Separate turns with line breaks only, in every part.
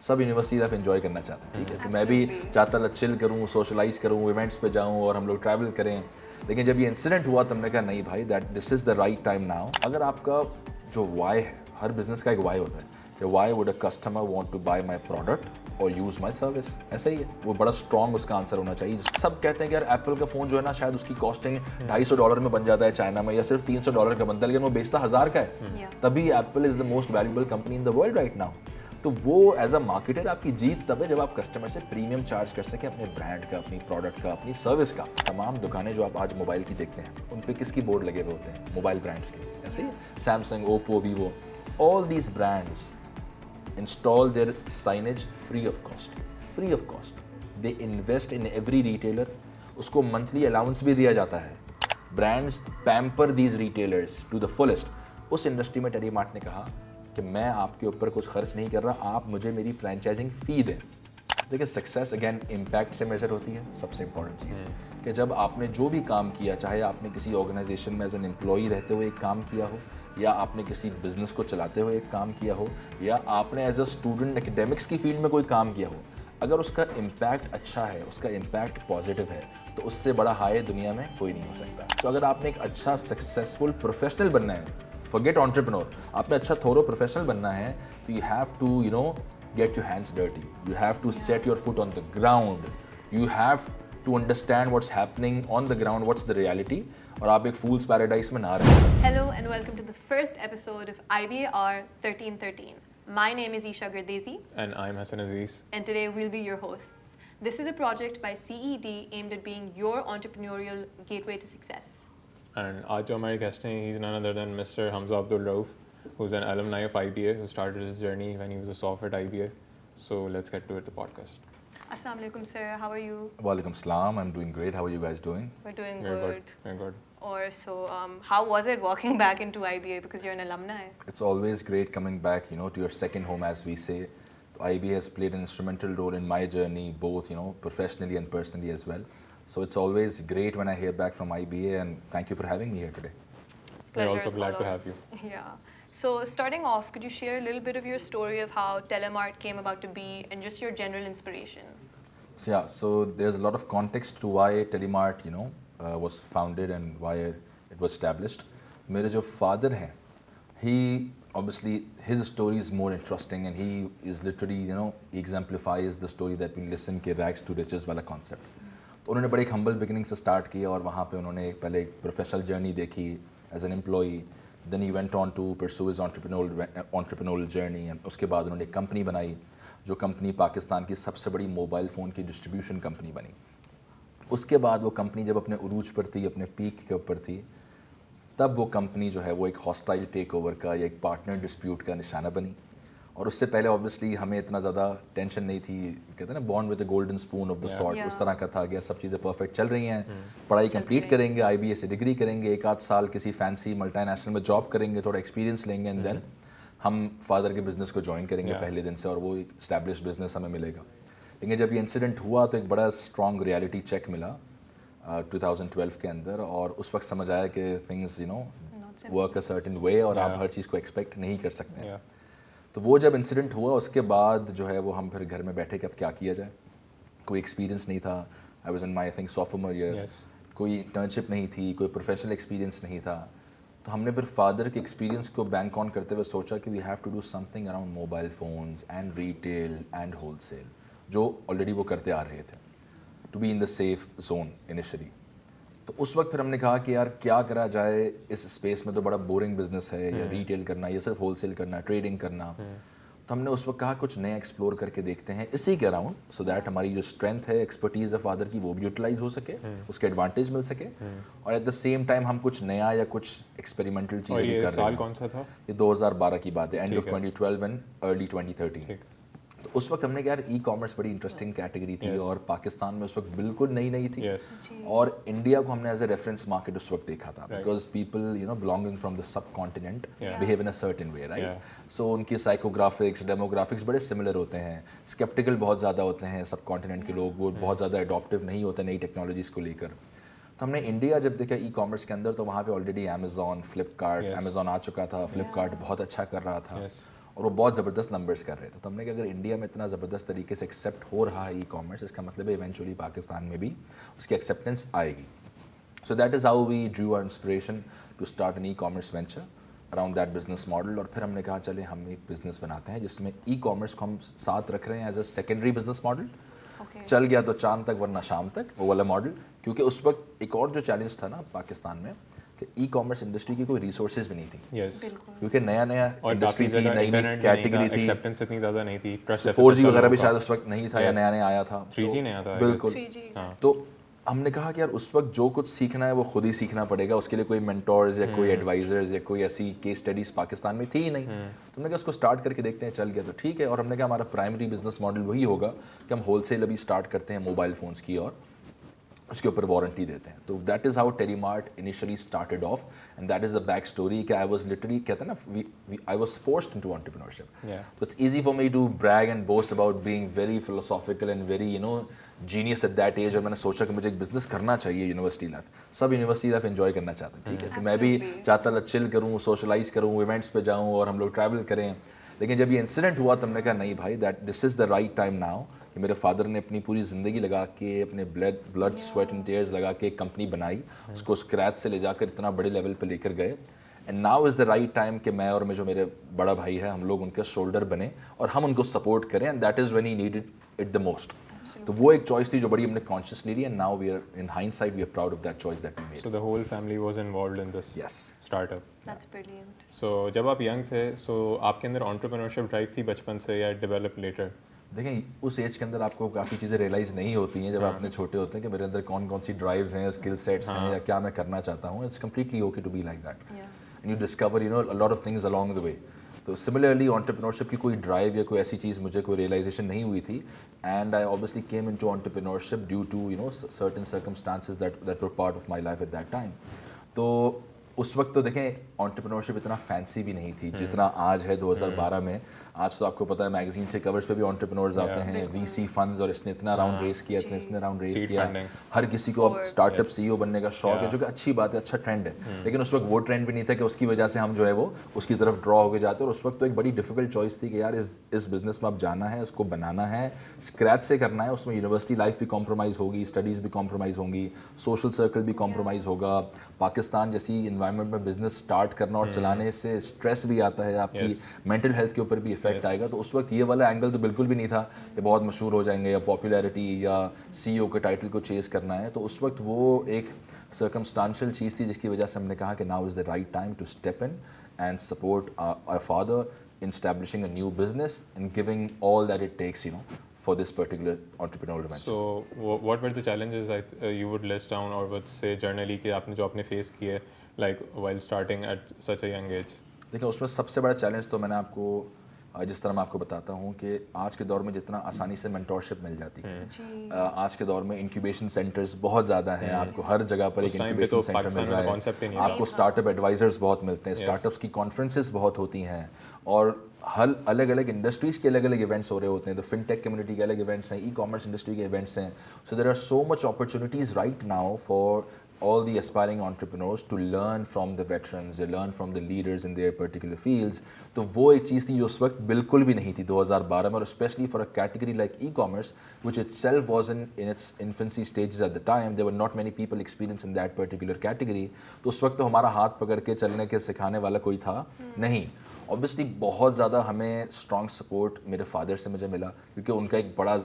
सब university life enjoy करना चाहते हैं, ठीक है। तो मैं भी चाहता था चिल करूँ, सोशलाइज करूँ, इवेंट्स पे जाऊँ और हम लोग ट्रैवल करें। लेकिन जब ये इंसिडेंट हुआ तब हमने कहा नहीं भाई, that this is the right time now. अगर आपका जो वाई है, हर बिजनेस का एक वाई होता है कि why would a customer want to buy my product और यूज़ माय सर्विस, ऐसा ही है। वो बड़ा स्ट्रॉन्ग उसका आंसर होना चाहिए। सब कहते हैं कि यार एप्पल का फ़ोन जो है ना, शायद उसकी कॉस्टिंग $250 में बन जाता है चाइना में, या सिर्फ $300 का बनता है, लेकिन वो बेचता 1000 का है। तभी Apple is the most valuable company in the world right now. तो वो एज अ मार्केटर आपकी जीत तब है जब आप कस्टमर से प्रीमियम चार्ज कर सके अपने ब्रांड का, अपनी प्रोडक्ट का, अपनी सर्विस का। तमाम दुकानें जो आप आज मोबाइल की देखते हैं, उन पे किसकी बोर्ड लगे हुए होते हैं? मोबाइल ब्रांड्स के। ऐसे ही Samsung, Oppo, Vivo, all these brands install their signage free of cost. They invest in every retailer. उसको monthly allowance भी दिया जाता है। Brands pamper these retailers to the fullest. उस इंडस्ट्री में टेलीमार्ट ने कहा कि मैं आपके ऊपर कुछ खर्च नहीं कर रहा, आप मुझे मेरी फ्रेंचाइजिंग फी दें। देखिए सक्सेस अगेन इम्पैक्ट से मेजर होती है। सबसे इंपॉर्टेंट चीज़ कि जब आपने जो भी काम किया, चाहे आपने किसी ऑर्गेनाइजेशन में एज एन एम्प्लॉई रहते हुए एक काम किया हो, या आपने किसी बिजनेस को चलाते हुए एक काम किया हो, या आपने एज अ स्टूडेंट एकेडमिक्स की फील्ड में कोई काम किया हो, अगर उसका इम्पैक्ट अच्छा है, उसका इम्पैक्ट पॉजिटिव है, तो उससे बड़ा हाई दुनिया में कोई नहीं हो सकता। तो अगर आपने एक अच्छा सक्सेसफुल प्रोफेशनल बनना है, फॉरगेट एंटरप्रेन्योर, आपने अच्छा थोरो प्रोफेशनल बनना है, तो you have to get your hands dirty. You have to set your foot on the ground. You have to understand what's happening on the ground, what's the reality. और आप एक fool's paradise में ना रहें।
Hello and welcome to the first episode of IBAR 1313. My name is Isha Gurdezi.
And I'm Hassan Aziz.
And today we'll be your hosts. This is a project by CED aimed at being your entrepreneurial gateway to success.
And आज जो हमारे guest हैं, he's none other than Mr. Hamza Abdul Rauf, who's an alumni of IBA, who started his journey when he was a sophomore at IBA. So let's get to it, the podcast.
Assalamu alaikum, sir. How are you?
Walaikum salam. I'm doing great. How are you guys doing?
We're doing
Very
good.
Very good.
How was it walking back into IBA because you're an alumni?
It's always great coming back, to your second home, as we say. IBA has played an instrumental role in my journey, both, professionally and personally as well. So it's always great when I hear back from IBA, and thank you for having me here today.
We're also glad to have you.
Yeah. So starting off, could you share a little bit of your story of how Telemart came about to be and just your general inspiration?
So there's a lot of context to why Telemart, was founded and why it was established. मेरे जो father हैं, he obviously his story is more interesting and he is literally, he exemplifies the story that we listen के rags to riches वाला concept. तो उन्होंने बड़े एक humble beginning से start किया और वहाँ पे उन्होंने पहले एक professional journey देखी as an employee. Then he went on to pursue his entrepreneurial journey, and उसके बाद उन्होंने एक कंपनी बनाई, जो कंपनी पाकिस्तान की सबसे बड़ी मोबाइल फ़ोन की डिस्ट्रीब्यूशन कंपनी बनी। उसके बाद वो कंपनी जब अपने उरूज पर थी, अपने पीक के ऊपर थी, तब वो कंपनी जो है वो एक हॉस्टाइल टेक ओवर का या एक पार्टनर डिस्प्यूट का निशाना बनी। और उससे पहले ऑब्वियसली हमें इतना ज़्यादा टेंशन नहीं थी, कहते हैं ना born with the golden spoon of the sort, उस तरह का था कि सब चीज़ें परफेक्ट चल रही हैं, पढ़ाई कंप्लीट करेंगे, IBA से डिग्री करेंगे, एक आध साल किसी फैंसी मल्टीनेशनल में जॉब करेंगे, थोड़ा एक्सपीरियंस लेंगे, एंड देन हम फादर के बिज़नेस को ज्वाइन करेंगे पहले दिन से, और वो एक स्टैब्लिश बिजनेस हमें मिलेगा। लेकिन जब ये इंसिडेंट हुआ तो एक बड़ा स्ट्रॉन्ग रियलिटी चेक मिला 2012 के अंदर, और उस वक्त समझ आया कि थिंग्स वर्क अ सर्टेन वे, और आप हर चीज़ को एक्सपेक्ट नहीं कर सकते हैं। तो वो जब इंसिडेंट हुआ उसके बाद जो है वो हम फिर घर में बैठे कि अब क्या किया जाए। कोई एक्सपीरियंस नहीं था, I was in my I think sophomore year, कोई इंटर्नशिप नहीं थी, कोई प्रोफेशनल एक्सपीरियंस नहीं था। तो हमने फिर फादर के एक्सपीरियंस को बैंक ऑन करते हुए सोचा कि we have to do something around mobile phones and retail and wholesale, जो ऑलरेडी वो करते आ रहे थे, to be in the safe zone initially. तो उस वक्त फिर हमने कहा कि यार क्या करा जाए, इस स्पेस में तो बड़ा बोरिंग बिजनेस है, या रिटेल करना, या सिर्फ होलसेल करना, ट्रेडिंग करना। तो हमने उस वक्त कहा कुछ नया एक्सप्लोर करके देखते हैं इसी के अराउंड, सो दैट हमारी जो स्ट्रेंथ है, एक्सपर्टीज़ है फादर की, वो भी यूटिलाइज हो सके, उसके एडवांटेज मिल सके, और एट द सेम टाइम हम कुछ नया या कुछ एक्सपेरिमेंटल चीज़ें भी कर रहे हैं।
साल कौन सा था?
ये 2012 की बात है, एंड ऑफ 2012 एंड अर्ली 2013। तो उस वक्त हमने कहा यार ई कॉमर्स बड़ी इंटरेस्टिंग कैटेगरी थी, और पाकिस्तान में उस वक्त बिल्कुल नई थी, और इंडिया को हमने एज ए रेफरेंस मार्केट उस वक्त देखा था, because people belonging from the subcontinent behave in a certain way, right. So उनकी साइकोग्राफिक्स, डेमोग्राफिक्स बड़े सिमिलर होते हैं, स्केप्टिकल बहुत ज़्यादा होते हैं सब कॉन्टिनेंट के लोग, वो बहुत ज़्यादा अडॉप्टिव नहीं होते नई टेक्नोलॉजीज़ को लेकर। तो हमने इंडिया जब देखा ई कॉमर्स के अंदर, तो वहाँ पे ऑलरेडी अमेज़ॉन, फ्लिपकार्ट, अमेज़ॉन आ चुका था, फ्लिपकार्ट बहुत अच्छा कर रहा था, और वो बहुत ज़बरदस्त नंबर्स कर रहे थे। तो हमने कहा अगर इंडिया में इतना ज़बरदस्त तरीके से एक्सेप्ट हो रहा है ई कॉमर्स, इसका मतलब है इवेंचुअली पाकिस्तान में भी उसकी एक्सेप्टेंस आएगी। So that is how we drew our inspiration to start an e-commerce venture around that business model। और फिर हमने कहा चले हम एक बिजनेस बनाते हैं जिसमें ई-कॉमर्स को हम साथ रख रहे हैं as a secondary business model.
Okay.
चल गया तो चांद तक वरना शाम तक, वो वाला मॉडल। क्योंकि उस वक्त एक और जो चैलेंज था ना पाकिस्तान में कि ई-कॉमर्स इंडस्ट्री की कोई रिसोर्सेज भी नहीं थी,
यस
बिल्कुल।
क्योंकि नया नया
और
इंडस्ट्री
काफ़ी
थी,
जगह
नई नई
इंटरनेट
कैटेगरी थी,
एक्सेप्टेंस इतनी ज़्यादा नहीं थी, ट्रस्ट
4G वगैरह भी शायद उस वक्त नहीं था या
Yes.
नया नया आया था।
3G
तो
नया था, I
बिल्कुल।
3G,
हाँ।
तो हमने कहा कि यार उस वक्त जो कुछ सीखना है वो खुद ही सीखना पड़ेगा, उसके लिए कोई मेंटोर्स या कोई एडवाइजर्स या कोई ऐसी केस स्टडीज पाकिस्तान में थी ही नहीं। तो हमने कहा उसको स्टार्ट करके देखते हैं, चल गया तो ठीक है। और हमने कहा हमारा प्राइमरी बिजनेस मॉडल वही होगा कि हम होलसेल अभी स्टार्ट करते हैं मोबाइल फ़ोन्स की और उसके ऊपर वारंटी देते हैं। तो that is how Telemart initially started off and that is the back story कि आई वाज लिटरली कहते हैं ना I was forced into entrepreneurship.
Yeah.
So it's easy for me to brag and boast about being very philosophical and very genius at that age। और मैंने सोचा कि मुझे एक बिजनेस करना चाहिए यूनिवर्सिटी लाइफ। सब यूनिवर्सिटी लाइफ एंजॉय करना चाहते हैं, ठीक है। तो मैं भी
Absolutely.
चाहता था चिल करूँ, सोशलाइज करूँ, इवेंट्स पे जाऊँ और हम लोग ट्रैवल करें। लेकिन जब ये इंसिडेंट हुआ तो हमने कहा नहीं भाई, that this is the right time now कि मेरे फादर ने अपनी पूरी ज़िंदगी लगा के अपने ब्लड स्वेट एंड टीयर्स लगा के एक कंपनी बनाई, उसको स्क्रैच से ले जाकर इतना बड़े लेवल पे लेकर गए। And now is the right time कि मैं और जो मेरे बड़ा भाई है हम लोग उनके शोल्डर बने और हम उनको सपोर्ट करें। And that is when he needed it the most. तो वो एक चॉइस थी जो बड़ी हमने कॉन्शियसली ली and now we are in hindsight we are proud of that choice that we
so
made.
The whole family was involved in this
yes.
Startup.
That's brilliant.
So जब आप यंग थे, सो आपके अंदर एंटरप्रेन्योरशिप ड्राइव थी बचपन से या develop letter?
देखें उस एज के अंदर आपको काफ़ी चीज़ें रियलाइज़ नहीं होती हैं जब आप इतने छोटे होते हैं कि मेरे अंदर कौन कौन सी ड्राइव्स हैं, स्किल सेट्स हैं या क्या मैं करना चाहता हूँ। It's completely okay to be like that
Yeah.
And you discover a lot of things along the way. तो सिमिलरली एंटरप्रेन्योरशिप की कोई ड्राइव या कोई ऐसी चीज़ मुझे कोई रियलाइजेशन नहीं हुई थी। And I obviously came into entrepreneurship due to certain circumstances that were part of my life at that time. तो उस वक्त तो देखें एंटरप्रेन्योरशिप इतना फैंसी भी नहीं थी जितना आज है 2012 में। आज तो आपको पता है मैगजीन से कवर्स पे भी एंटरप्रेन्योर्स आते हैं, वीसी फंड्स और इसने इतना राउंड रेस किया, इसने राउंड रेस
Seed
किया।
funding.
हर किसी को अब
Forbes.
स्टार्टअप सीईओ बनने का शौक है,
Yeah.
जो कि अच्छी बात है, अच्छा ट्रेंड है। लेकिन उस वक्त वो ट्रेंड भी नहीं था कि उसकी वजह से हम जो है वो उसकी तरफ ड्रॉ होके जाते। और उस वक्त तो एक बड़ी डिफिकल्ट चॉइस थी कि यार इस बिजनेस में अब जाना है, उसको बनाना है, स्क्रैच से करना है। उसमें यूनिवर्सिटी लाइफ भी कॉम्प्रोमाइज़ होगी, स्टडीज़ भी कॉम्प्रोमाइज़ होंगी, सोशल सर्कल भी कॉम्प्रोमाइज़ होगा। पाकिस्तान जैसी इन्वायरमेंट में बिजनेस स्टार्ट करना और चलाने से स्ट्रेस भी आता है, आपकी
Yes.
मेंटल हेल्थ के ऊपर भी इफेक्ट आएगा। तो उस वक्त ये वाला एंगल तो बिल्कुल भी नहीं था कि बहुत मशहूर हो जाएंगे या पॉपुलैरिटी या सीईओ के टाइटल को चेस करना है। तो उस वक्त वो एक सर्कमस्टांशियल चीज़ थी जिसकी वजह से हमने कहा कि now is the right time to step in and support our father in establishing a new business and giving all that it takes for this particular entrepreneurial venture.
So what were the challenges you would list down or would say journally कि आपने जो आपने face किए like while starting at such a young age?
देखिए उसमें सबसे बड़ा challenge तो मैंने आपको जिस तरह मैं आपको बताता हूँ कि आज के दौर में जितना आसानी से मेंटोरशिप मिल जाती है,
जी।
आज के दौर में इंक्यूबेशन सेंटर्स बहुत ज़्यादा हैं। आपको हर जगह पर एक
उस time पे
इंक्यूबेशन
तो
सेंटर
पाकिस्तान
मिल
में
रहा
concept ही
है।
नहीं था।
आपको स्टार्टअप एडवाइजर्स बहुत मिलते हैं, स्टार्टअप्स की कॉन्फ्रेंसेस बहुत होती हैं और हर अलग अलग इंडस्ट्रीज़ के अलग अलग इवेंट्स हो रहे होते हैं। तो फिनटेक कम्युनिटी के अलग इवेंट्स हैं, ई कॉमर्स इंडस्ट्री के इवेंट्स हैं। So there are so much opportunities right now for all the aspiring entrepreneurs to learn from the veterans, they learn from the leaders in their particular fields. तो वो एक चीज़ थी जो उस वक्त बिल्कुल भी नहीं थी 2012 में, और especially for a category like e-commerce, which itself was in its infancy stages at the time. There were not many people experienced in that particular category. तो उस वक्त तो हमारा हाथ पकड़ के चलने के सिखाने वाला कोई था नहीं। ऑब्वियसली बहुत ज़्यादा हमें स्ट्रॉन्ग सपोर्ट मेरे फादर से मुझे मिला क्योंकि उनका एक बड़ा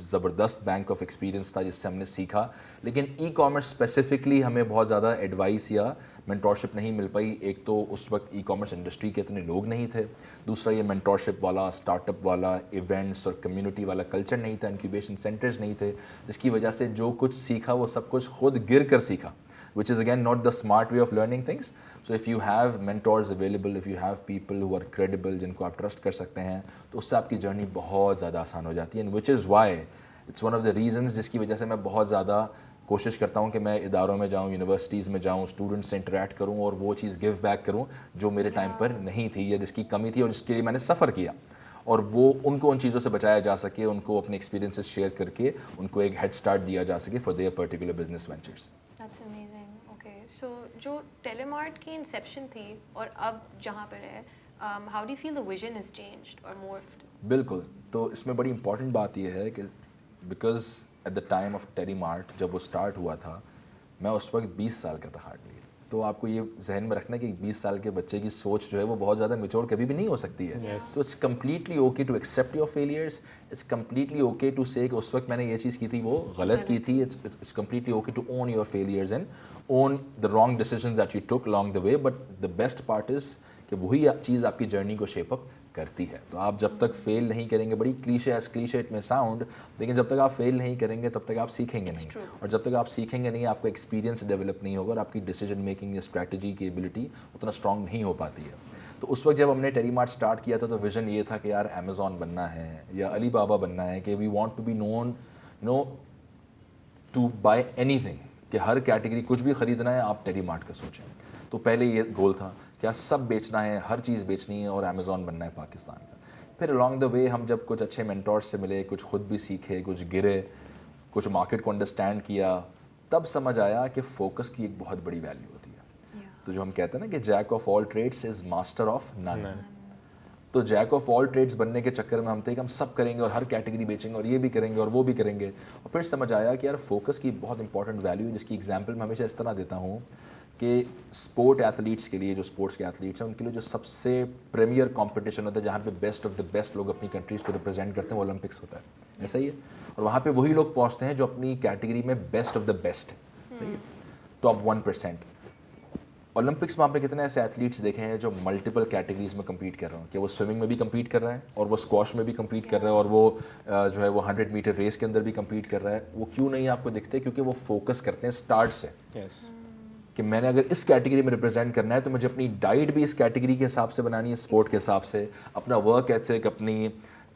ज़बरदस्त बैंक ऑफ एक्सपीरियंस था जिससे हमने सीखा। लेकिन ई कॉमर्स स्पेसिफिकली हमें बहुत ज़्यादा एडवाइस या मेंटोरशिप नहीं मिल पाई। एक तो उस वक्त ई कॉमर्स इंडस्ट्री के इतने लोग नहीं थे, दूसरा ये मेंटोरशिप वाला, स्टार्टअप वाला, इवेंट्स और कम्युनिटी वाला कल्चर नहीं था, इंक्यूबेशन सेंटर्स नहीं थे, जिसकी वजह से जो कुछ सीखा वो सब कुछ खुद गिर कर सीखा, which is again not the smart way of learning things. So if you have mentors available, if you have people who are credible, जिनको आप ट्रस्ट कर सकते हैं, तो उससे आपकी जर्नी बहुत ज़्यादा आसान हो जाती है। And which is why it's one of the reasons जिसकी वजह से मैं बहुत ज़्यादा कोशिश करता हूँ कि मैं इदारों में जाऊँ, यूनिवर्सिटीज़ में जाऊँ, स्टूडेंट्स से इंटरेक्ट करूँ और वो चीज़ गिव बैक करूँ जो मेरे टाइम पर नहीं थी या जिसकी कमी थी और जिसके लिए मैंने सफ़र किया, और वो उनको उन चीज़ों से बचाया जा सके, उनको अपने एक्सपीरियंसेस शेयर करके उनको एक हेड स्टार्ट दिया जा सके for their particular business ventures.
That's amazing. Okay, so जो टेलीमार्ट की इंसेप्शन थी और अब जहाँ पर है, how do you feel the vision has changed or morphed?
बिल्कुल, तो इसमें बड़ी इंपॉर्टेंट बात यह है कि because at the time of Telemart जब वो स्टार्ट हुआ था, मैं उस वक्त 20 साल का था हार्डली। तो आपको ये जहन में रखना है कि 20 साल के बच्चे की सोच जो है वो बहुत ज़्यादा मेच्योर कभी भी नहीं हो सकती है।
Yes.
तो it's completely okay to accept your failures, it's completely okay to say कि उस वक्त मैंने ये चीज़ की थी वो गलत की थी। It's completely okay to own your failures and own the wrong decisions that you took along the way, but the best part is कि वही चीज़ आपकी जर्नी को शेप अप करती है। तो आप जब तक फेल नहीं करेंगे, बड़ी क्लीशे इट में साउंड, लेकिन जब तक आप फेल नहीं करेंगे तब तक आप सीखेंगे नहीं, और जब तक आप सीखेंगे नहीं आपका एक्सपीरियंस डेवलप नहीं होगा और आपकी डिसीजन मेकिंग या स्ट्रैटेजी की एबिलिटी उतना स्ट्रांग नहीं हो पाती है। तो उस वक्त जब हमने टेली मार्ट स्टार्ट किया था तो विजन ये था कि यार अमेज़ॉन बनना है या अली बाबा बनना है, कि we want to be known to buy anything, कि हर कैटेगरी कुछ भी ख़रीदना है आप टेली मार्ट का सोचें। तो पहले ये गोल था क्या सब बेचना है, हर चीज़ बेचनी है और अमेज़ॉन बनना है पाकिस्तान का। फिर अलॉन्ग द वे हम जब कुछ अच्छे मेंटोर्स से मिले, कुछ खुद भी सीखे, कुछ गिरे, कुछ मार्केट को अंडरस्टैंड किया, तब समझ आया कि फ़ोकस की एक बहुत बड़ी वैल्यू होती है। तो जो हम कहते हैं ना कि jack of all trades is master of none. तो जैक ऑफ ऑल ट्रेड्स बनने के चक्कर में हम थे कि हम सब करेंगे और हर कैटेगरी बेचेंगे और ये भी करेंगे और वो भी करेंगे, और फिर समझ आया कि यार फोकस की बहुत इंपॉर्टेंट वैल्यू है, जिसकी एग्जांपल मैं हमेशा इस तरह देता हूँ कि स्पोर्ट एथलीट्स के लिए, जो स्पोर्ट्स के एथलीट्स हैं उनके लिए जो सबसे प्रीमियर कंपटीशन होता है जहाँ पे बेस्ट ऑफ द बेस्ट लोग अपनी कंट्रीज़ को रिप्रेजेंट करते हैं, वो ओलंपिक्स होता है। ऐसा ही है, और वहाँ पे वही लोग पहुँचते हैं जो अपनी कैटेगरी में बेस्ट ऑफ द बेस्ट है। सही है, टॉप 1%। ओलंपिक्स में आपने कितने ऐसे एथलीट्स देखे हैं जो मल्टीपल कैटेगरीज में कम्पीट कर रहे हैं, कि वो स्विमिंग में भी कम्पीट कर रहा है और वो स्क्वॉश में भी कम्पीट कर रहा है और वो जो है वो 100 मीटर रेस के अंदर भी कम्पीट कर रहा है। वो क्यों नहीं आपको दिखते? क्योंकि वो फोकस करते हैं स्टार्ट से
Yes.
कि मैंने अगर इस कैटेगरी में रिप्रेजेंट करना है तो मुझे अपनी डाइट भी इस कैटेगरी के हिसाब से बनानी है, स्पोर्ट के हिसाब से, अपना वर्क एथिक, अपनी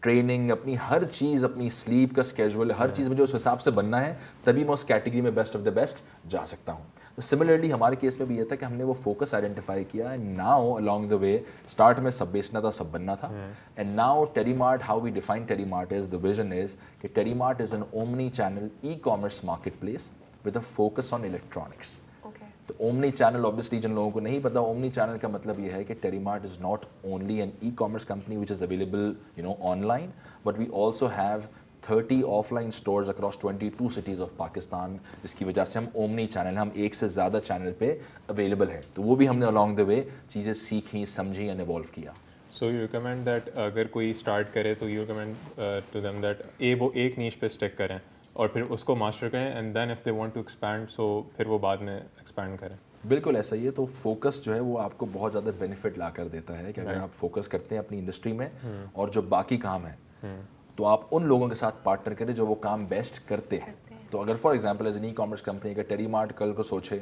ट्रेनिंग, अपनी हर चीज़, अपनी स्लीप का स्केजुअल, हर चीज़ मुझे उस हिसाब से बनना है, तभी मैं उस कैटेगरी में बेस्ट ऑफ द बेस्ट जा सकता हूँ। तो सिमिलरली हमारे केस में भी ये था कि हमने वो फोकस आइडेंटिफाई किया, and now along the way, start में सब बेचना था, सब बनना था, and now Telemart, how we define Telemart is, the vision is कि Telemart is an omnichannel ecommerce marketplace with a focus on electronics.
Okay.
तो omnichannel, obviously जिन लोगों को नहीं पता, omni channel का मतलब ये है कि Telemart is not only an e commerce company which is available online, but we also have 30 offline stores across 22 cities of Pakistan, जिसकी वजह से हम ओमनी चैनल, हम एक से ज़्यादा चैनल पे अवेलेबल है। तो वो भी हमने अलॉन्ग द वे चीज़ें सीखी, समझी एंड इवॉल्व किया।
So you recommend that अगर कोई स्टार्ट करे तो you recommend to them that वो एक नीश पे स्टिक करें और फिर उसको मास्टर करें, and then if they want to expand so फिर वो बाद में एक्सपैंड करें।
बिल्कुल ऐसा ही है। तो फोकस जो है वो आपको बहुत ज़्यादा बेनिफिट ला कर देता है कि अगर आप फोकस करते हैं अपनी इंडस्ट्री में और जो बाकी काम है तो आप उन लोगों के साथ पार्टनर करें जो वो काम बेस्ट करते हैं। तो अगर for example as an e commerce company का टेली मार्ट कल को सोचे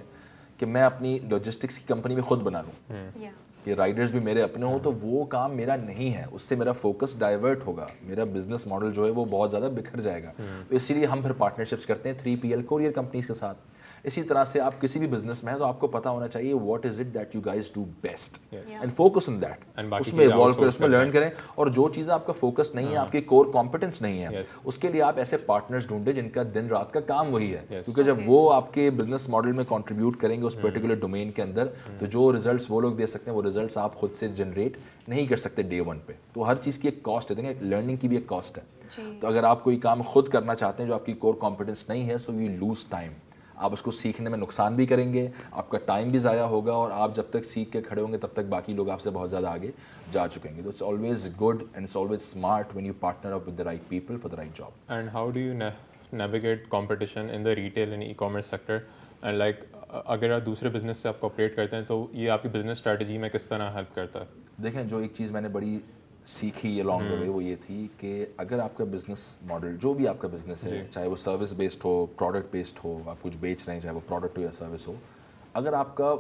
कि मैं अपनी लॉजिस्टिक्स की कंपनी में खुद बना लूँ,
Yeah.
कि राइडर्स भी मेरे अपने हो, तो वो काम मेरा नहीं है, उससे मेरा फोकस डाइवर्ट होगा, मेरा बिजनेस मॉडल जो है वो बहुत ज़्यादा बिखर जाएगा। तो इसीलिए हम फिर पार्टनरशिप्स करते हैं 3PL कोरियर कंपनीज के साथ। इसी तरह से आप किसी भी बिजनेस में हैं तो आपको पता होना चाहिए what is it that you guys do best and focus on that,
And बाकी
उसमें
चीज़ें
इवॉल्व करें,
outsource
उसमें
करना
लर्न करें, और जो चीज़ें आपका फोकस नहीं है, आपकी कोर कॉम्पिटेंस नहीं है,
Yes.
उसके लिए आप ऐसे पार्टनर्स ढूंढे जिनका दिन रात का काम वही है।
Yes.
क्योंकि जब वो आपके बिजनेस मॉडल में कंट्रीब्यूट करेंगे उस पर्टिकुलर डोमेन के अंदर, तो जो रिजल्ट्स वो लोग दे सकते हैं वो रिजल्ट्स आप खुद से जनरेट नहीं कर सकते डे वन पे। तो हर चीज़ की एक कॉस्ट है, लर्निंग की भी एक कॉस्ट है।
जी।
तो अगर आप कोई काम खुद करना चाहते हैं जो आपकी कोर कॉम्पिटेंस नहीं है, सो यू लूज टाइम, आप उसको सीखने में नुकसान भी करेंगे, आपका टाइम भी ज़ाया होगा, और आप जब तक सीख के खड़े होंगे तब तक बाकी लोग आपसे बहुत ज़्यादा आगे जा चुकेंगे। तो it's always good and it's always smart when you partner up with the right people for the right job.
And how do you navigate competition in the retail and e-commerce sector? And like अगर आप दूसरे business से आप cooperate करते हैं तो ये आपकी बिजनेस स्ट्रेटजी में किस तरह हेल्प करता है?
देखें, जो एक चीज़ मैंने बड़ी सीखी अलॉन्ग द वे वो ये थी कि अगर आपका बिजनेस मॉडल, जो भी आपका बिजनेस है, चाहे वो सर्विस बेस्ड हो, प्रोडक्ट बेस्ड हो, आप कुछ बेच रहे हैं, चाहे वो प्रोडक्ट हो या सर्विस हो, अगर आपका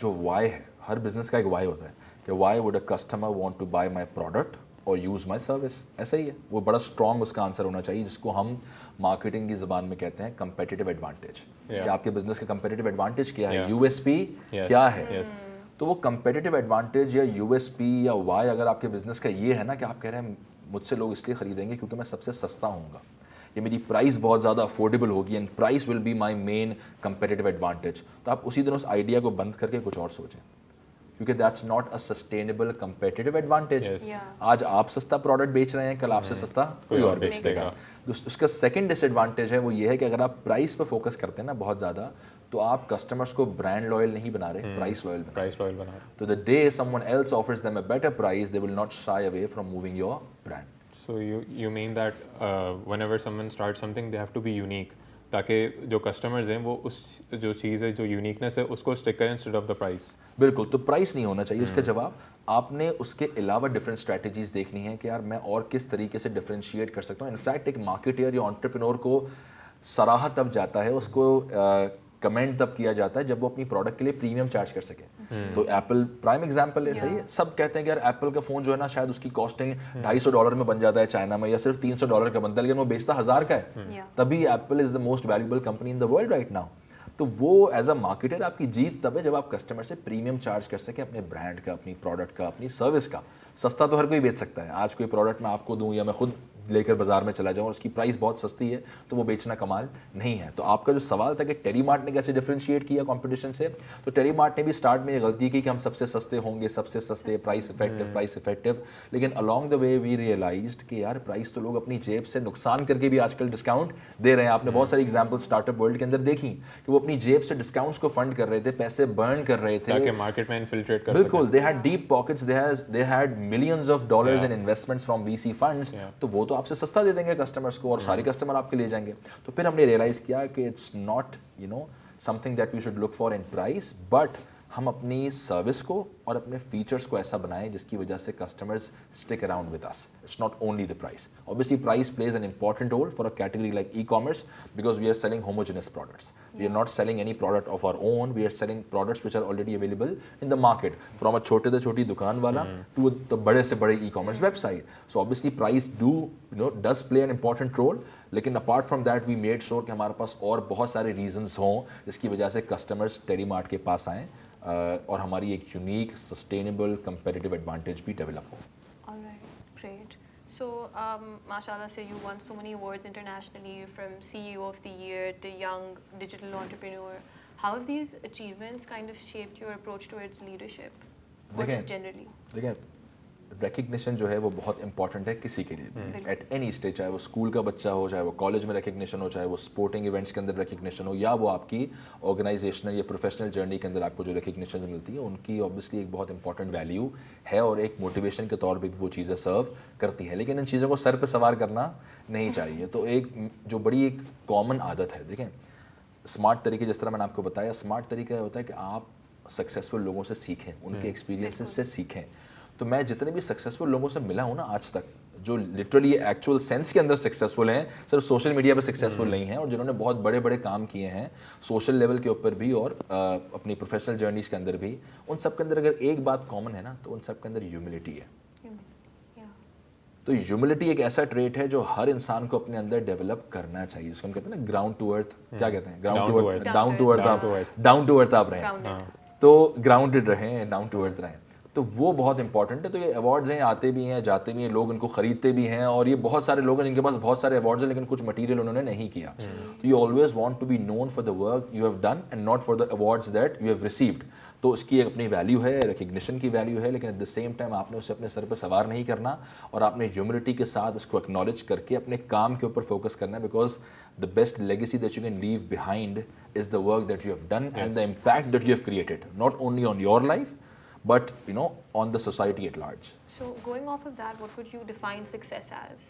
जो वाई है, हर बिजनेस का एक वाई होता है कि why would a customer want to buy my product और यूज़ माय सर्विस, ऐसा ही है, वो बड़ा स्ट्रॉन्ग उसका आंसर होना चाहिए, जिसको हम मार्केटिंग की ज़बान में कहते हैं कंपेटिटिव एडवांटेज। कि आपके बिजनेस का कंपेटिटिव एडवांटेज क्या है, यूएसपी क्या है। तो वो कंपेटिटिव एडवांटेज या यूएसपी या वाई अगर आपके बिजनेस का ये है ना कि आप कह रहे हैं मुझसे लोग इसलिए खरीदेंगे क्योंकि मैं सबसे सस्ता होऊंगा, या मेरी प्राइस बहुत ज़्यादा अफोर्डेबल होगी, and price will be my main competitive advantage, तो आप उसी दिन उस आइडिया को बंद करके कुछ और सोचें। क्योंकि that's not a sustainable competitive advantage.
Yes.
Yeah.
आज आप सस्ता प्रोडक्ट बेच रहे हैं, कल आपसे सस्ता कोई और बेच
Makes
देगा।
sense.
उसका सेकंड डिसएडवांटेज है वो ये है कि अगर आप प्राइस पे फोकस करते हैं ना बहुत ज़्यादा, तो आप कस्टमर्स को ब्रांड लॉयल नहीं बना रहे, प्राइस लॉयल बना रहे।
प्राइस लॉयल बना रहे।
तो the day someone else offers them a better price, they will not shy away from moving your brand.
So you mean that whenever someone starts something, they have to be unique, ताकि जो customers हैं वो उस जो चीज़ है, जो uniqueness है, उसको stick करें instead of the price.
बिल्कुल, तो प्राइस नहीं होना चाहिए उसका जवाब। आपने उसके अलावा डिफरेंट स्ट्रैटेजीज देखनी है कि यार मैं और किस तरीके से डिफरेंशिएट कर सकता हूँ। इनफैक्ट एक मार्केटर या एंटरप्रेन्योर को सराहा तब जाता है, उसको कमेंट तब किया जाता है जब वो अपनी प्रोडक्ट के लिए प्रीमियम चार्ज कर सके। तो एप्पल प्राइम एग्जांपल है, सही है। सब कहते हैं कि यार एप्पल का फ़ोन जो है ना, शायद उसकी कॉस्टिंग $250 में बन जाता है चाइना में, या सिर्फ $300 का बनता है, लेकिन वो बेचता 1000 का है।
Yeah.
तभी Apple is the most valuable company in the world right now. तो वो एज अ मार्केटर आपकी जीत तब है जब आप कस्टमर से प्रीमियम चार्ज कर सके अपने ब्रांड का, अपनी प्रोडक्ट का, अपनी सर्विस का। सस्ता तो हर कोई बेच सकता है। आज कोई प्रोडक्ट मैं आपको दूं या मैं खुद लेकर बाजार में चला जाऊं और उसकी प्राइस बहुत सस्ती है, तो वो बेचना कमाल नहीं है। तो आपका जो सवाल था कि टेरी मार्ट ने कैसे डिफरेंशिएट किया कंपटीशन से, तो टेरी मार्ट ने भी स्टार्ट में ये गलती की कि हम सबसे सस्ते होंगे, सबसे सस्ते, प्राइस इफेक्टिव। लेकिन along the way we realised कि यार प्राइस तो लोग अपनी जेब से नुकसान करके भी आजकल डिस्काउंट दे रहे हैं। आपने बहुत सारी एग्जाम्पल स्टार्टअप वर्ल्ड के अंदर देखी कि वो अपनी जेब से डिस्काउंट्स को फंड कर रहे थे, पैसे बर्न कर रहे थे
ताकि मार्केट में इन्फिल्ट्रेट कर
बिल्कुल। They had deep pockets, they had millions of dollars in
Yeah.
Investments from VC funds.
Yeah.
तो वो तो आपसे सस्ता दे देंगे कस्टमर्स को और सारे कस्टमर आपके ले जाएंगे। तो फिर हमने रियलाइज किया कि it's not something that we should look for in price, but हम अपनी सर्विस को और अपने फीचर्स को ऐसा बनाएं जिसकी वजह से customers stick around with us. It's not only the price. Obviously price plays an important role for a category like e-commerce because we are selling homogeneous products. We are not selling any product of our own. We are selling products which are already available in the market, from a छोटे से छोटी दुकान वाला to the बड़े से बड़े e-commerce website. So obviously price does play an important role. लेकिन apart from that we made sure कि हमारे पास और बहुत सारे reasons हों जिसकी वजह से customers टेरी मार्ट के पास आएँ और हमारी एक unique, sustainable, competitive advantage भी develop हो।
All right, great. So, mashallah, say you won so many awards internationally, from CEO of the Year to Young Digital Entrepreneur. How have these achievements kind of shaped your approach towards leadership, or just generally?
देखिए, recognition जो है वो बहुत important है किसी के लिए भी, एट एनी स्टेज, चाहे वो स्कूल का बच्चा हो, चाहे वो कॉलेज में रिकग्निशन हो, चाहे वो स्पोर्टिंग इवेंट्स के अंदर रिकग्निशन हो, या वो आपकी ऑर्गेनाइजेशनल या प्रोफेशनल जर्नी के अंदर आपको जो रिकग्निशन मिलती है, उनकी ऑब्वियसली एक बहुत इंपॉर्टेंट वैल्यू है और एक मोटिवेशन के तौर पर भी वो चीज़ें सर्व करती हैं। लेकिन इन चीज़ों को सर पर सवार करना नहीं चाहिए। तो एक जो बड़ी एक कॉमन आदत है, देखें, स्मार्ट तरीके, जिस तरह मैंने आपको बताया, स्मार्ट तरीका होता है कि आप सक्सेसफुल लोगों से सीखें, उनके एक्सपीरियंसेस से सीखें। तो मैं जितने भी सक्सेसफुल लोगों से मिला हूँ ना आज तक, जो लिटरली एक्चुअल सेंस के अंदर सक्सेसफुल हैं, सिर्फ सोशल मीडिया पे सक्सेसफुल नहीं हैं, और जिन्होंने बहुत बड़े बड़े काम किए हैं सोशल लेवल के ऊपर भी और अपनी प्रोफेशनल जर्नीज के अंदर भी, उन सब के अंदर अगर एक बात कॉमन है ना, तो उन सब के अंदर ह्यूमिलिटी है।
Yeah.
तो ह्यूमिलिटी एक ऐसा ट्रेट है जो हर इंसान को अपने अंदर डेवलप करना चाहिए। उसको हम कहते हैं ना ग्राउंड टू अर्थ, क्या कहते हैं,
Down to earth.
Down to earth आप रहें,
Grounded.
तो ग्राउंडेड रहें, डाउन टू अर्थ रहें, तो वो बहुत इंपॉर्टेंट है। तो ये अवार्ड्स हैं, आते भी हैं, जाते भी हैं, लोग इनको खरीदते भी हैं, और ये बहुत सारे लोग हैं जिनके पास बहुत सारे अवार्ड्स हैं लेकिन कुछ मटेरियल उन्होंने नहीं किया। तो you always want to be known for the work you have done and not for the awards that you have received. तो उसकी एक अपनी वैल्यू है, रिकग्निशन की वैल्यू है, लेकिन एट द सेम टाइम आपने उसे अपने सर पर सवार नहीं करना और आपने ह्यूमिलिटी के साथ उसको एक्नॉलेज करके अपने काम के ऊपर फोकस करना है। Because the best legacy that you can leave behind is the work that you have done and the impact that you have created, not only on your life but on the society at large.
So, going off of that, what would you define success as?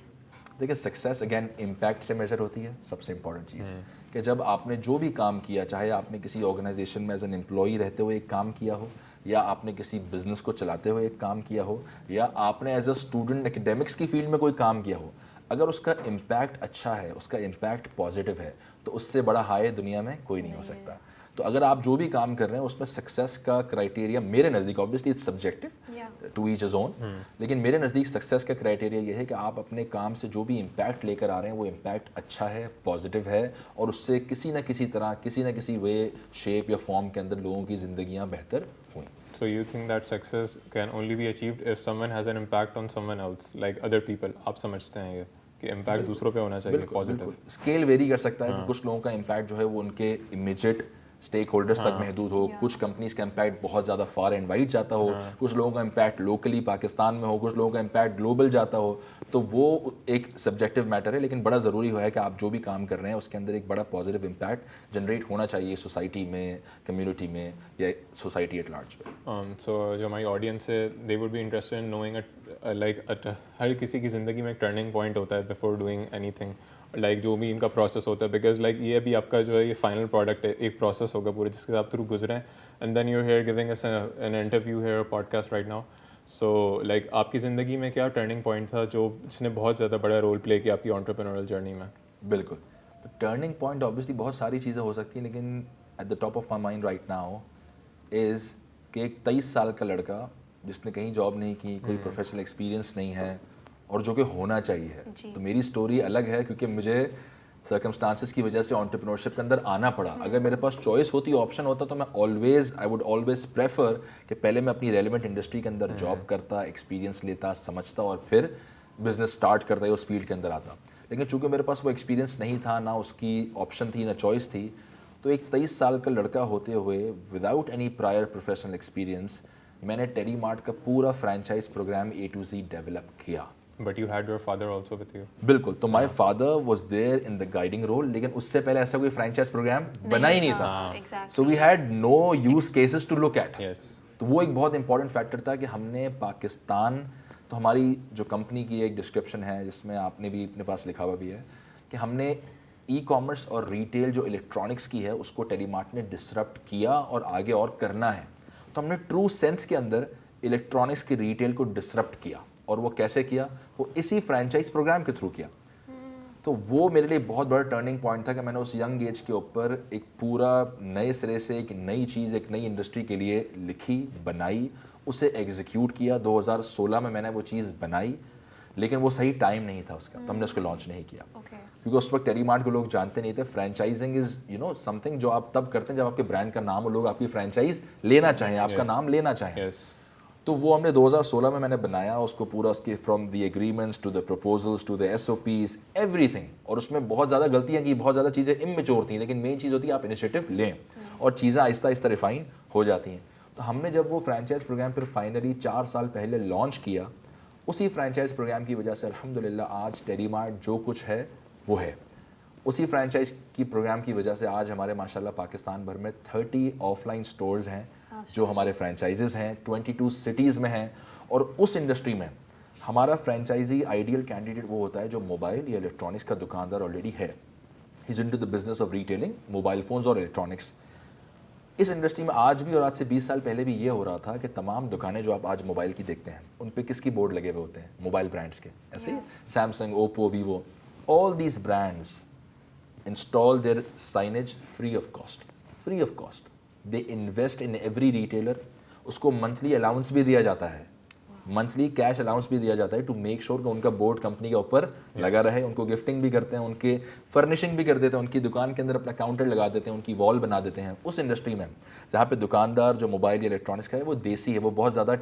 देखिए, success again impact से major होती है। सबसे important चीज़ कि जब आपने जो भी काम किया, चाहे आपने किसी ऑर्गेनाइजेशन में एज एन एम्प्लॉई रहते हुए एक काम किया हो, या आपने किसी बिजनेस को चलाते हुए एक काम किया हो, या आपने एज अ स्टूडेंट एकेडमिक्स की फील्ड में कोई काम किया हो, अगर उसका इम्पैक्ट अच्छा है, उसका इम्पैक्ट पॉजिटिव है, तो उससे बड़ा हाई दुनिया में कोई नहीं हो सकता। तो अगर आप जो भी काम कर रहे हैं उसमें सक्सेस का क्राइटेरिया मेरे नज़दीक, obviously it's subjective to each his own, लेकिन मेरे नज़दीक सक्सेस का क्राइटेरिया ये है कि आप अपने काम से जो भी इम्पैक्ट लेकर आ रहे हैं वो इम्पैक्ट अच्छा है, पॉजिटिव है, और उससे किसी ना किसी तरह, किसी ना किसी वे, शेप या फॉर्म के अंदर लोगों की ज़िंदगियाँ बेहतर हुई।
So you think that success can only be achieved if someone has an impact on someone else, like other people? आप समझते हैं ये कि इम्पैक्ट दूसरों पे होना चाहिए, पॉजिटिव?
स्केल वेरी कर सकता है कि कुछ लोगों का इम्पैक्ट जो है वो उनके इमीडिएट स्टेक होल्डर्स तक महदूद हो, कुछ कंपनीज का इम्पैक्ट बहुत ज़्यादा फार एंड वाइड जाता हो, कुछ लोगों का इम्पैक्ट लोकली पाकिस्तान में हो, कुछ लोगों का इम्पैक्ट ग्लोबल जाता हो, तो वो एक सब्जेक्टिव मैटर है, लेकिन बड़ा ज़रूरी है कि आप जो भी काम कर रहे हैं उसके अंदर एक बड़ा पॉजिटिव इम्पैक्ट जनरेट होना चाहिए सोसाइटी में, कम्युनिटी में या सोसाइटी एट लार्ज पे।
सो जो हमारी ऑडियंस है they would be interested in knowing हर किसी की ज़िंदगी में एक टर्निंग पॉइंट होता है बिफोर डूइंग एनीथिंग, लाइक जो भी इनका प्रोसेस होता है, बिकॉज लाइक ये भी आपका जो है ये फाइनल प्रोडक्ट है, एक प्रोसेस होगा पूरे जिसके आप थ्रू गुजरे हैं, and then you here giving us an interview here podcast right now. So like आपकी ज़िंदगी में क्या टर्निंग पॉइंट था जो जिसने बहुत ज़्यादा बड़ा रोल प्ले किया आपकी एंटरप्रेन्योरियल जर्नी में?
बिल्कुल, तो टर्निंग पॉइंट ऑब्वियसली बहुत सारी चीज़ें हो सकती हैं, लेकिन at the top of my mind right now is कि एक 23 साल का लड़का जिसने कहीं जॉब नहीं की, कोई प्रोफेशनल एक्सपीरियंस नहीं है और जो कि होना चाहिए, तो मेरी स्टोरी अलग है क्योंकि मुझे सर्कमस्टांसिस की वजह से एंटरप्रेन्योरशिप के अंदर आना पड़ा। अगर मेरे पास चॉइस होती, ऑप्शन होता, तो मैं आई वुड ऑलवेज प्रेफर कि पहले मैं अपनी रेलिवेंट इंडस्ट्री के अंदर जॉब करता, एक्सपीरियंस लेता, समझता और फिर बिजनेस स्टार्ट करता या उस फील्ड के अंदर आता। लेकिन चूंकि मेरे पास वो एक्सपीरियंस नहीं था, ना उसकी ऑप्शन थी, ना चॉइस थी, तो एक 23 साल का लड़का होते हुए without any prior professional experience मैंने टेलीमार्ट का पूरा franchise program A to Z develop किया।
But you had your father also with you.
बिल्कुल, तो my father was there in the guiding role, लेकिन उससे पहले ऐसा कोई फ्रेंचाइज प्रोग्राम बना ही नहीं था, so we had no use cases to look at. तो वो एक बहुत इंपॉर्टेंट फैक्टर था कि हमने पाकिस्तान, तो हमारी जो कंपनी की एक डिस्क्रिप्शन है जिसमें आपने भी अपने पास लिखा हुआ भी है कि हमने ई कॉमर्स और रिटेल जो इलेक्ट्रॉनिक्स की है उसको टेलीमार्ट ने डिसरप्ट किया और आगे और करना है। तो हमने ट्रू सेंस के अंदर इलेक्ट्रॉनिक्स की रिटेल को डिसरप्ट किया, और वो कैसे किया? वो इसी फ्रेंचाइज प्रोग्राम के थ्रू किया। तो वो मेरे लिए बहुत बड़ा टर्निंग पॉइंट था कि मैंने उस यंग एज के ऊपर एक पूरा नए सिरे से एक नई चीज़, एक नई इंडस्ट्री के लिए लिखी, बनाई, उसे एग्जीक्यूट किया। 2016 में मैंने वो चीज़ बनाई, लेकिन वो सही टाइम नहीं था उसका, तो हमने उसको लॉन्च नहीं किया। क्योंकि उस वक्त टेलीमार्ट को लोग जानते नहीं थे। फ्रेंचाइजिंग इज़ समथिंग जो आप तब करते हैं जब आपके ब्रांड का नाम हो, लोग आपकी फ्रेंचाइज लेना चाहें, आपका नाम लेना चाहें। तो वो हमने 2016 में मैंने बनाया उसको पूरा, उसके from the agreements to the proposals to the SOPs everything. और उसमें बहुत ज़्यादा गलतियाँ की, बहुत ज़्यादा चीज़ें इमेच्योर थी, लेकिन मेन चीज़ होती है आप इनिशिएटिव लें और चीज़ें आहिस्ता आहिस्ता रिफाइन हो जाती हैं। तो हमने जब वो फ्रेंचाइज प्रोग्राम फिर फाइनली 4 साल पहले लॉन्च किया, उसी फ्रेंचाइज प्रोग्राम की वजह से अल्हम्दुलिल्लाह आज टेलीमार्ट जो कुछ है वो है। उसी फ्रेंचाइज की प्रोग्राम की वजह से आज हमारे माशाल्लाह पाकिस्तान भर में 30 ऑफलाइन स्टोर्स हैं जो हमारे फ्रेंचाइजेस हैं, 22 सिटीज़ में हैं। और उस इंडस्ट्री में हमारा फ्रेंचाइजी आइडियल कैंडिडेट वो होता है जो मोबाइल या इलेक्ट्रॉनिक्स का दुकानदार ऑलरेडी है। He is into the business of retailing mobile phones और इलेक्ट्रॉनिक्स। इस इंडस्ट्री में आज भी और आज से 20 साल पहले भी ये हो रहा था कि तमाम दुकानें जो आप आज मोबाइल की देखते हैं उन पे किसकी बोर्ड लगे हुए होते हैं? मोबाइल ब्रांड्स के। ऐसे ही Samsung, Oppo, Vivo, all these brands install their signage free of cost. They invest in every retailer. उसको मंथली अलाउंस भी दिया जाता है, मंथली कैश अलाउंस भी दिया जाता है टू मेक श्योर कि उनका बोर्ड कंपनी के ऊपर लगा रहे। उनको गिफ्टिंग भी करते हैं, उनके फर्निशिंग भी कर देते हैं, उनकी दुकान के अंदर अपना काउंटर लगा देते हैं, उनकी वॉल बना देते हैं। उस इंडस्ट्री में जहाँ पे दुकानदार जो मोबाइल या इलेक्ट्रॉनिक्स का है वो देसी है, वो बहुत ज़्यादा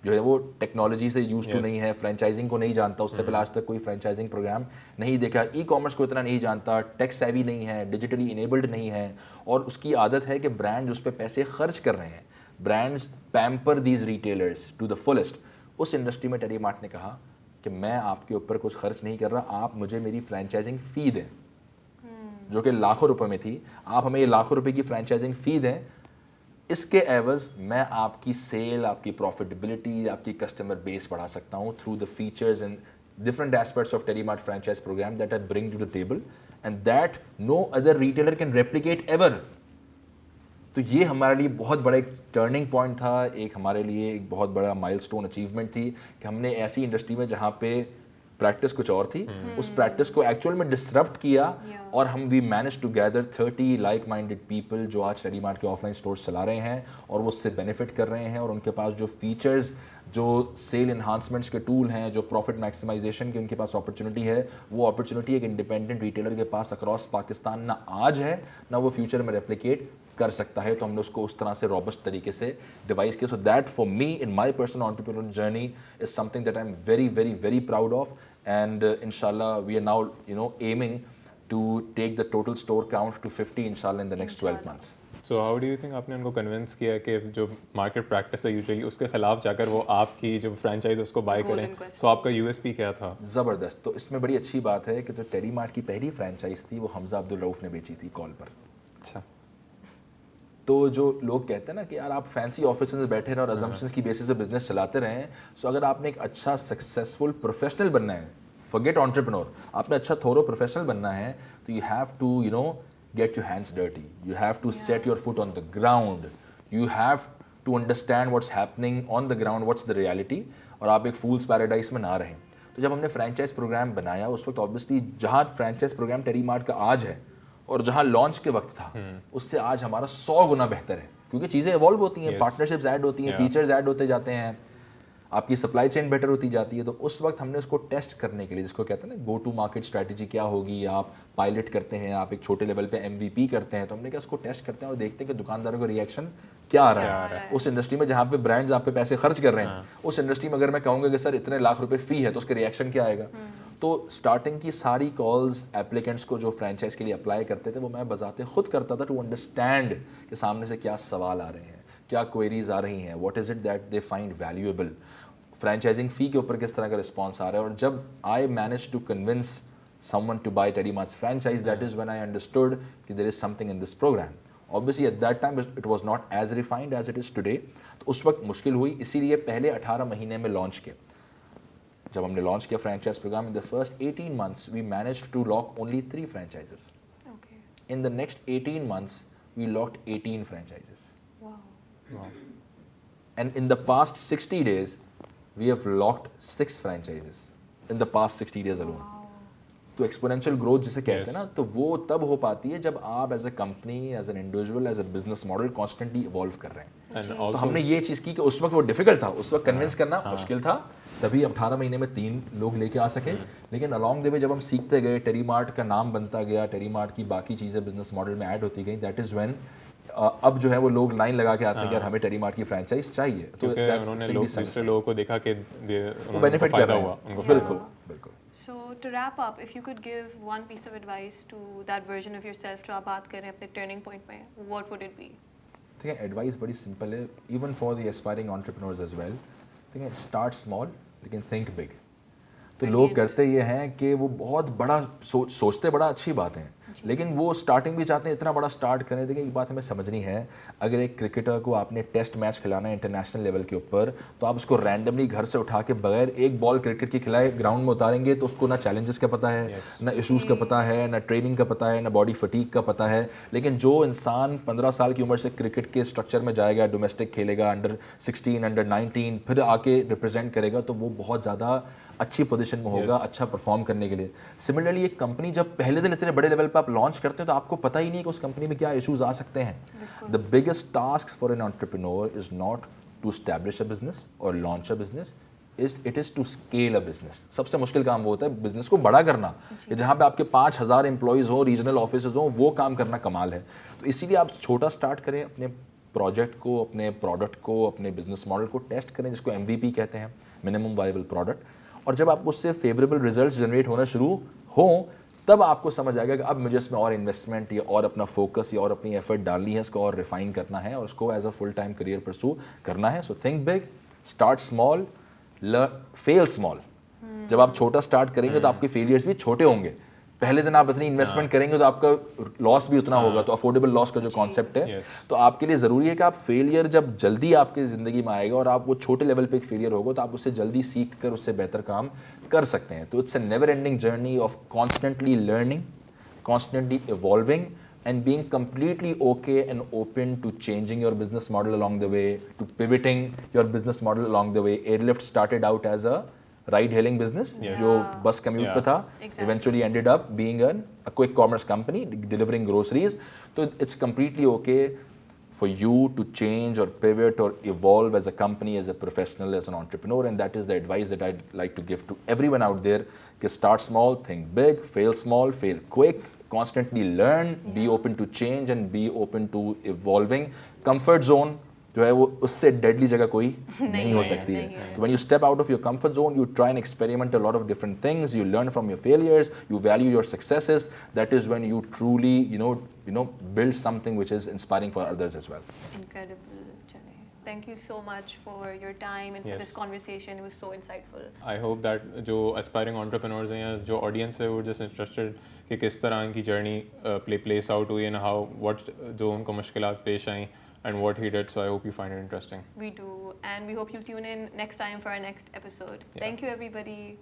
जो है वो टेक्नोलॉजी से यूज टू नहीं है, फ्रेंचाइजिंग को नहीं जानता, उससे पहले आज तक कोई फ्रेंचाइजिंग प्रोग्राम नहीं देखा, ई कॉमर्स को इतना नहीं जानता, टेक सेवी नहीं है, डिजिटली इनेबल्ड नहीं है, और उसकी आदत है कि ब्रांड उस पर पैसे खर्च कर रहे हैं। Brands pamper these retailers to the fullest. उस इंडस्ट्री में टेलीमार्ट ने कहा कि मैं आपके ऊपर कुछ खर्च नहीं कर रहा, आप मुझे मेरी फ्रेंचाइजिंग फ़ी दें, जो कि लाखों रुपए में थी। आप हमें ये लाखों रुपए की फ्रेंचाइजिंग फ़ी दें, इसके एवज मैं आपकी सेल, आपकी प्रॉफिटेबिलिटी, आपकी कस्टमर बेस बढ़ा सकता हूँ through the features and different aspects of Telemart franchise program that I bring to the table and that no other retailer can replicate ever. तो ये हमारे लिए बहुत बड़ा एक टर्निंग पॉइंट था, एक हमारे लिए एक बहुत बड़ा माइलस्टोन अचीवमेंट थी कि हमने ऐसी इंडस्ट्री में जहाँ पे प्रैक्टिस कुछ और थी, उस प्रैक्टिस को एक्चुअल में डिसरप्ट किया और हम we manage to gather 30 like minded people जो आज टेलीमार्ट के ऑफलाइन स्टोर्स चला रहे हैं और वो उससे बेनिफिट कर रहे हैं। और उनके पास जो फीचर्स, जो सेल इन्हांसमेंट्स के टूल हैं, जो प्रॉफिट मैक्सिमाइजेशन की उनके पास अपॉर्चुनिटी है, वो अपॉर्चुनिटी एक इंडिपेंडेंट रिटेलर के पास अक्रॉस पाकिस्तान ना आज है ना वो फ्यूचर में रेप्लिकेट कर सकता है। तो हमने उसको उस तरह से रॉबस्ट तरीके से डिवाइस किया। So that for me in my personal entrepreneur journey is something that I am very very very proud of. And inshallah we are now aiming to take the total store count to 50 inshallah in the next 12 months.
So how do you think आपने उनको convince किया कि जो market practice है usually उसके खिलाफ जाकर वो आपकी जो फ्रेंचाइज उसको बाय
Golden
करें?
question.
सो आपका यूएसपी क्या था?
ज़बरदस्त। तो इसमें बड़ी अच्छी बात है कि जो टेली मार्ट की पहली फ्रेंचाइज थी वो हमजा अब्दुल रऊफ़ ने बेची थी कॉल पर।
अच्छा।
तो जो लोग कहते हैं ना कि यार आप फैंसी ऑफिस में बैठे रहें और अजम्पशंस की बेसिस पे बिजनेस चलाते रहें, सो अगर आपने एक अच्छा सक्सेसफुल प्रोफेशनल बनना है, फॉरगेट एंटरप्रेन्योर, आपने अच्छा थोरो प्रोफेशनल बनना है, तो you have to get your hands dirty, you have to set your foot on the ground, you have to understand what's happening on the ground, what's the reality, और आप एक फूल्स paradise में ना रहें। तो जब हमने फ्रेंचाइज प्रोग्राम बनाया उस वक्त ऑब्वियसली जहाँ फ्रेंचाइज प्रोग्राम टेली मार्ट का आज है और जहाँ लॉन्च के वक्त था उससे आज हमारा 100 गुना बेहतर है, क्योंकि चीज़ें इवॉल्व होती हैं, पार्टनरशिप्स ऐड होती हैं, फीचर्स ऐड होते जाते हैं, आपकी सप्लाई चेन बेटर होती जाती है। तो उस वक्त हमने उसको टेस्ट करने के लिए, जिसको कहते हैं ना गो टू मार्केट स्ट्रैटेजी क्या होगी, आप पायलट करते हैं, आप एक छोटे लेवल पे MVP करते हैं, तो हमने क्या उसको टेस्ट करते हैं और देखते हैं कि दुकानदारों का रिएक्शन क्या आ रहा है। उस इंडस्ट्री में जहाँ पे ब्रांड्स आप पे पैसे खर्च कर रहे हैं, उस इंडस्ट्री में अगर मैं कहूँगा कि सर इतने लाख रुपए फी है, तो उसका रिएक्शन क्या आएगा। तो स्टार्टिंग की सारी कॉल्स एप्लीकेंट्स को जो फ्रेंचाइज के लिए अप्लाई करते थे वो मैं बजाते खुद करता था, टू अंडरस्टैंड कि सामने से क्या सवाल आ रहे हैं, क्या क्वेरीज आ रही हैं, what is it that they find valuable, franchising fee के ऊपर किस तरह का रिस्पॉन्स आ रहा है। और जब I manage to convince someone to buy Teddy Mart's franchise, that is when I understood that there is something in this program. Obviously at that time it was not as refined as it is today. तो उस वक्त मुश्किल हुई, इसीलिए पहले 18 महीने में launch किया। जब हमने लॉन्च किया franchise program, in the first 18 months we managed to lock only 3 franchises.
Okay.
In the next 18 months we locked 18 franchises.
Wow.
Wow.
And in the past 60 days we have locked 6 franchises in the past 60 days alone.
Wow.
तो exponential growth जिसे कहते हैं
Yes.
ना, तो वो तब हो पाती है जब आप as a company, as an individual, as a business model constantly evolve कर रहे हैं।
And
तो
also
हमने ये चीज़ की कि उस वक्त वो डिफिकल्ट था, उस वक्त कन्विंस करना मुश्किल था, तभी 18 महीने में 3 लोग लेके आ सके। लेकिन अलॉन्ग द वे जब हम सीखते गए, टेरी मार्ट का नाम बनता गया, टेरी मार्ट की बाकी चीज़ें बिजनेस मॉडल में ऐड होती गई, दैट इज़ व्हेन अब जो है वो लोग लाइन लगा के आते हैं कि यार हमें टेरी मार्ट की फ्रेंचाइज चाहिए। तो
क्योंकि
that's
उन्होंने
extremely
दूसरे
satisfying.
लोगों को देखा कि
वो बेनिफिट कर रहे
हुआ
हैं,
उनको
बिल्कुल बिल्कुल।
So to wrap up, if you could give one piece of advice to that version of yourself जो आप बात कर रहे हैं अपने turning point में, what would it be?
ठीक है, एडवाइस बड़ी सिंपल है, even for the aspiring entrepreneurs as well. ठीक है, स्टार्ट स्मॉल लेकिन थिंक बिग। तो लोग करते ये हैं कि वो बहुत बड़ा सोचते बड़ा अच्छी बात है, लेकिन वो स्टार्टिंग भी चाहते हैं इतना बड़ा स्टार्ट करें। देखिए एक बात हमें समझनी है, अगर एक क्रिकेटर को आपने टेस्ट मैच खिलाना है इंटरनेशनल लेवल के ऊपर, तो आप उसको रैंडमली घर से उठा के बगैर एक बॉल क्रिकेट की खिलाए ग्राउंड में उतारेंगे तो उसको ना चैलेंजेस का पता है, ना इशूज़ का पता है, ना ट्रेनिंग का पता है, ना बॉडी फटीक का पता है। लेकिन जो इंसान 15 साल की उम्र से क्रिकेट के स्ट्रक्चर में जाएगा, डोमेस्टिक खेलेगा, अंडर 16, अंडर 19, फिर आके रिप्रेजेंट करेगा, तो वो बहुत ज़्यादा अच्छी पोजीशन में होगा अच्छा परफॉर्म करने के लिए। सिमिलरली एक कंपनी जब पहले दिन इतने बड़े लेवल पर आप लॉन्च करते हैं तो आपको पता ही नहीं कि उस कंपनी में क्या इश्यूज आ सकते हैं। The biggest task for an entrepreneur is not to establish a business और launch a business, it is to scale a business. सबसे मुश्किल काम वो होता है बिजनेस को बड़ा करना, जहाँ पे आपके 5000 एम्प्लॉयज़ हो, रीजनल ऑफिस हो, वो काम करना कमाल है। तो इसीलिए आप छोटा स्टार्ट करें, अपने प्रोजेक्ट को, अपने प्रोडक्ट को, अपने बिजनेस मॉडल को टेस्ट करें, जिसको MVP कहते हैं, मिनिमम वायबल प्रोडक्ट। और जब आपको उससे फेवरेबल रिजल्ट्स जनरेट होना शुरू हों, तब आपको समझ आएगा कि अब मुझे इसमें और इन्वेस्टमेंट या और अपना फोकस या और अपनी एफर्ट डालनी है, इसको और रिफाइन करना है और उसको as a full time career pursue करना है। So think big, start small, fail small. जब आप छोटा स्टार्ट करेंगे तो आपके फेलियर्स भी छोटे होंगे। पहले दिन आप इतनी इन्वेस्टमेंट करेंगे तो आपका लॉस भी उतना होगा। तो अफोर्डेबल लॉस का जो कॉन्सेप्ट है, तो आपके लिए ज़रूरी है कि आप फेलियर जब जल्दी आपकी ज़िंदगी में आएगा और आप वो छोटे लेवल पे एक फेलियर होगा तो आप उससे जल्दी सीख कर उससे बेहतर काम कर सकते हैं। तो it's a never ending journey of constantly learning, constantly evolving and being completely okay and open to changing your business model along the way, to pivoting your business model along the way. Airlift started out as a ride hailing business जो बस commute पे था, eventually ended up being a quick commerce company delivering groceries. So it's completely okay for you to change or pivot or evolve as a company, as a professional, as an entrepreneur, and that is the advice that I'd like to give to everyone out there. Start small, think big, fail small, fail quick, constantly learn, be open to change and be open to evolving. Comfort zone जो है वो उससे deadly जगह कोई नहीं हो
है,
सकती
नहीं
है.
है.
So when you step out of your comfort zone, you try and experiment a lot of different things. You learn from your failures. You value your successes. That is when you truly, build something which is inspiring for others as well.
Incredible, Chane. Thank you so much for your time and for
Yes.
this conversation. It was so insightful.
I hope that जो aspiring entrepreneurs हैं या जो audience है वो just interested कि किस तरह इनकी journey plays out हुई and how what जो उनको मुश्किलात पेश आई and what he did. So I hope you find it interesting.
We do. And we hope you'll tune in next time for our next episode.
Yeah.
Thank you, everybody.